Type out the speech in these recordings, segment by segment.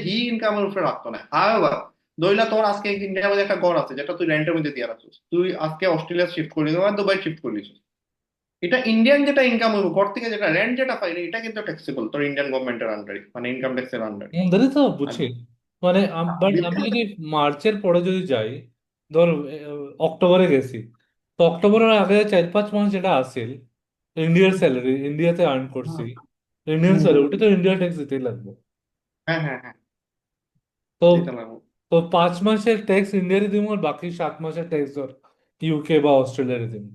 হি ইনকামের উপরে রাখতো না। হাওয়েভার দইলা তোর আজকে ইন্ডিয়ার মধ্যে একটা ঘর আছে যেটা তুই রেন্টের মধ্যে দিয়ে রাখছিস, তুই আজকে অস্ট্রেলিয়া শিফট করলি বা দুবাই শিফট করলিস, এটা ইন্ডিয়ান যেটা ইনকাম হইব ঘর থেকে, যেটা রেন্ট যেটা পাইলি, এটা কিন্তু ট্যাক্সেবল তোর ইন্ডিয়ান গভর্নমেন্টের আন্ডারে, মানে ইনকাম ট্যাক্সের আন্ডারে। ধরে তো আর বুঝছি। মানে বাট আমি বিদেশে যদি মার্চের পরে যদি যাই, ধর অক্টোবরে গেছি, তো অক্টোবরের আগে 4-5 মাস যেটা আসিল ইন্ডিয়ার স্যালারি, ইন্ডিয়াতে আর্ন করছি, হুম ইন্ডিয়ান হুম স্যালারি হুম। ওটা তো ইন্ডিয়া ট্যাক্স দিতেই লাগবে। হ্যাঁ হ্যাঁ হ্যাঁ, তো দিতে লাগবো। 5 মাসের ট্যাক্স ইন্ডিয়ারে দিব, আর বাকি 7 মাসের ট্যাক্স ধর ইউকে বা অস্ট্রেলিয়ারে দিব,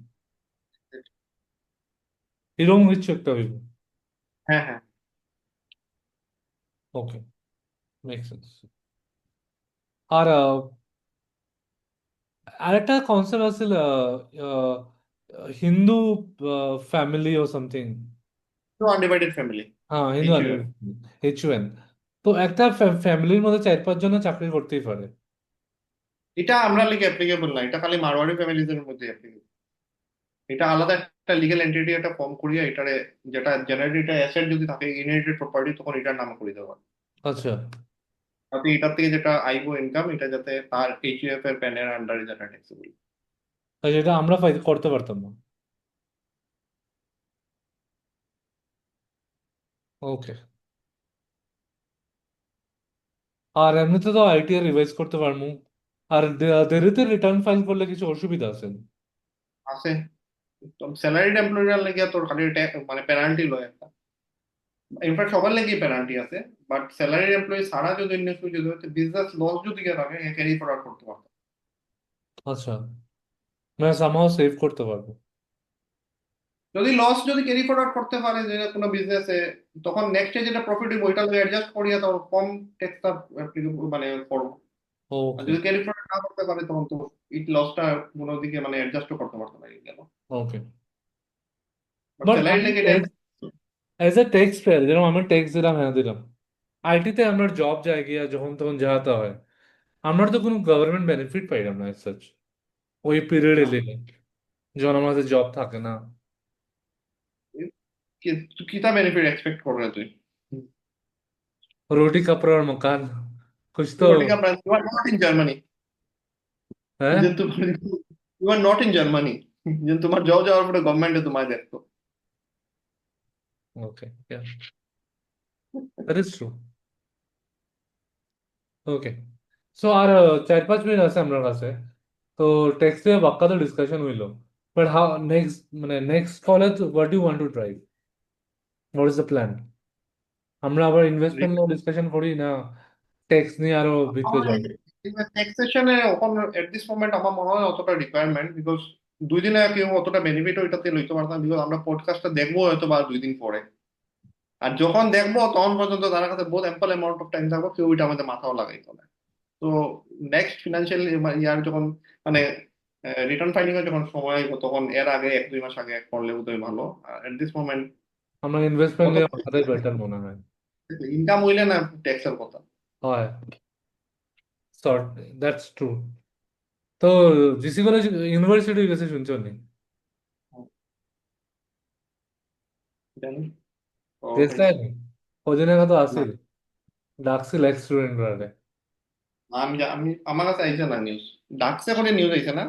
এরকম কিছু একটা হইব। হ্যাঁ হ্যাঁ। ওকে, মেক সেন্স। আর আরেকটা কনসেপ্ট আছিল হিন্দু ফ্যামিলি ও সামথিং। তো আনডিভাইডেড ফ্যামিলি, হ্যাঁ, হিন্দু এইচইউ। Unlimited, HUN। তো একটা ফ্যামিলির মধ্যে 4-5 জন চাকরি করতেই পারে। এটা আমরা লিগে অ্যাপ্লিকেবল না, এটা খালি মারওয়াড়ি ফ্যামিলিজের মধ্যে applicable। এটা আলাদা একটা লিগ্যাল এন্টিটি একটা ফর্ম করিয়া এটারে, যেটা জেনারেলি এটা অ্যাসেট যদি থাকে ইনহেরিটেড প্রপার্টি, তখন এটার নাম করে দেওয়া, আচ্ছা। তাতে এটার থেকে যেটা আইবো ইনকাম এটা যাতে তার এইচইউএফ এর প্যানের আন্ডারে যেটা ট্যাক্সেবল। আর যেটা আমরা করতে পারতাম না। ওকে। আর এমনিতে তো ITR রিভাইজ করতে পারবো। আর দেরিতে রিটার্ন ফাইল করলে কিছু অসুবিধা আছে? আছে, স্যালারিড এমপ্লয়ির লাগে তোর খালি মানে পেনাল্টি লয় একটা, ইনফ্যাক্ট সবার লাগি পেনাল্টি আছে। বাট স্যালারিড এমপ্লয়ি ছাড়া যদি অন্য কেউ যদি বিজনেস লস যদি কেউ থাকে ক্যারি ফরওয়ার্ড করতে পারতো। আচ্ছা, মানে সামহাও সেভ করতে পারবো। যদি লস যদি ক্যারি ফরওয়ার্ড করতে পারে যে কোনো বিজনেসে, তখন নেক্সটে যেটা প্রফিট হইব ওইটা অ্যাডজাস্ট করিয়া তোর কম ট্যাক্সটা মানে করবো। আর ওকে। যদি ক্যারি ফরওয়ার্ড না করতে পারে তখন তো এই লসটা কোনো দিকে মানে অ্যাডজাস্ট করতে পারতো না গেল। ওকে। বাট বাট স্যালারি আমি লেগে এটা এজ এ ট্যাক্স পেয়ার, যেরকম আমি ট্যাক্স দিলাম, হ্যাঁ দিলাম, আইটিতে আমরা জব যাই গিয়া যখন তখন যাওয়াতে হয়, আমরা তো কোনো গভর্নমেন্ট বেনিফিট পাইলাম না এজ সাচ ওই পিরিয়ডে না। দিলে, যখন আমাদের জব থাকে না। কিতা বেনিফিট এক্সপেক্ট করবে তুই? রোটি কাপড় আর মকান, कुछ तो। রোটিকা price, you are not in Germany. হ্যাঁ। যে তুমি, you are not in Germany, যে তোমার জব যাওয়ার পরে গভর্নমেন্টে তোমায় দেখতো। Okay, that is true. Okay. So আর 4-5 মিনিট আছে আমার কাছে, তো টেক্সট নিয়ে বাক্কা তো ডিসকাশন হইলো, বাট হাউ নেক্সট, মানে নেক্সট কলে what you want to try, what is the plan? আমরা আবার ইনভেস্টমেন্ট নিয়ে ডিসকাশন করি না টেক্সট নিয়ে আরো ভিতরে আমার যাই? ট্যাক্সেশনে এখন এট দিস মোমেন্ট আমার মনে হয় অতটা রিকোয়ারমেন্ট, বিকজ 2 দিন আগে কেউ অতটা বেনিফিট ওইটাতে লইতে পারতাম, বিকজ আমরা পডকাস্টটা দেখবো হয়তো বা 2 দিন পরে। আর যখন দেখবো তখন পর্যন্ত তার কাছে বহুত অ্যাম্পল অ্যামাউন্ট অফ টাইম থাকবো, কেউ ওইটা আমাদের মাথাও লাগাইতো না। তো নেক্সট ফিনান্সিয়াল ইয়ার যখন মানে রিটার্ন ফাইলিং এর যখন সময় আইবো, তখন এর আগে 1-2 মাস আগে করলে বোধহয় ভালো। এট দিস মোমেন্ট আমরা ইনভেস্টমেন্ট কত নিয়ে মাথায় বেটার মনে হয়। ইনকাম হইলে না ট্যাক্সের কথা। হয়, সর্ট, দ্যাটস ট্রু। তো জিসি কলেজ ইউনিভার্সিটি গেছে শুনছো নি? জানি। ও গেছে হয়েছে। নি? ওদিন আগে তো না, আসিল, ডাকছিল এক্স স্টুডেন্টরা। আমি আমার কাছে আইছে না নিউজ। ডাকছে করে নিউজ আইছে না,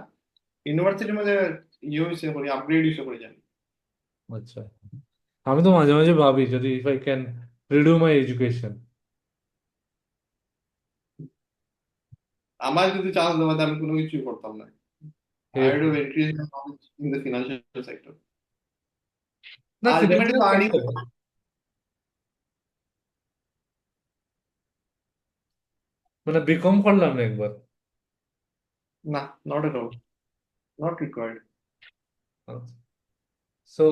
ইউনিভার্সিটির মধ্যে ইয়ে হয়েছে করে আপগ্রেড হয়েছে করে জানি। আচ্ছা, আমি তো মাঝে মাঝে ভাবি যদি if I can reduce my education. আমার যদি চান্স দেওয়া হতো, আমি কোনো কিছুই করতাম না। I had to increase my knowledge in the financial sector. না, Ultimately ফিনান্সিয়াল তো আর্নিং। সেক্টর মানে বিকম করলাম না একবার। না, not at all, not required। So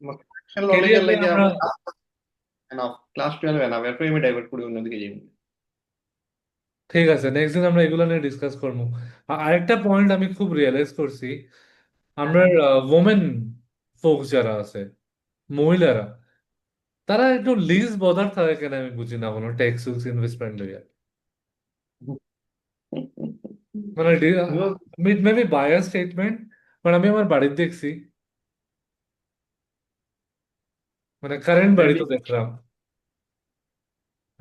financial career নলেজের নিয়ে লাগে আমরা, আমার এনাফ, ক্লাস 12 এনাফ, এরপরে আমি ডাইভার্ট করি অন্যদিকে যাই। ঠিক আছে, নেক্সট দিন আমরা এগুলো নিয়ে ডিসকাস করবো। আরেকটা পয়েন্ট আমি খুব রিয়েলাইজ করছি, আমরা ওমেন ফোকস যারা আছে, মহিলারা, তারা একটু লিজ বদার থাকে কেন আমি বুঝি না কোনো ট্যাক্স ইনভেস্টমেন্ট হইয়া। মানে মেবি বায়ার স্টেটমেন্ট, বাট আমি আমার বাড়িতে দেখছি, মানে কারেন্ট বাড়ি তো দেখলাম,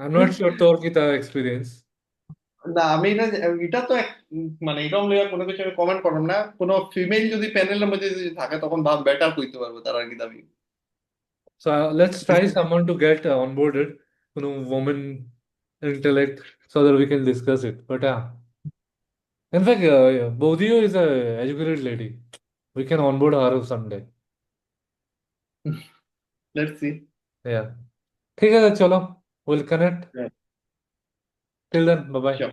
I'm not sure তোর কি তা এক্সপিরিয়েন্স। না আমি এটা, এটা তো মানে এরকম লইয়া কোনো কিছু আমি কমেন্ট করলাম না। কোনো ফিমেল যদি প্যানেলের মধ্যে যদি থাকে তখন ভাব বেটার কইতে পারবো তার আর কি দাবি। So let's try someone to get onboarded, woman intellect, so that we can discuss it. But yeah, in fact, Bodiyo is a educated lady. We can onboard her someday. Let's see. Yeah. ঠিক আছে চলো, we'll connect. Till then, bye bye. Sure.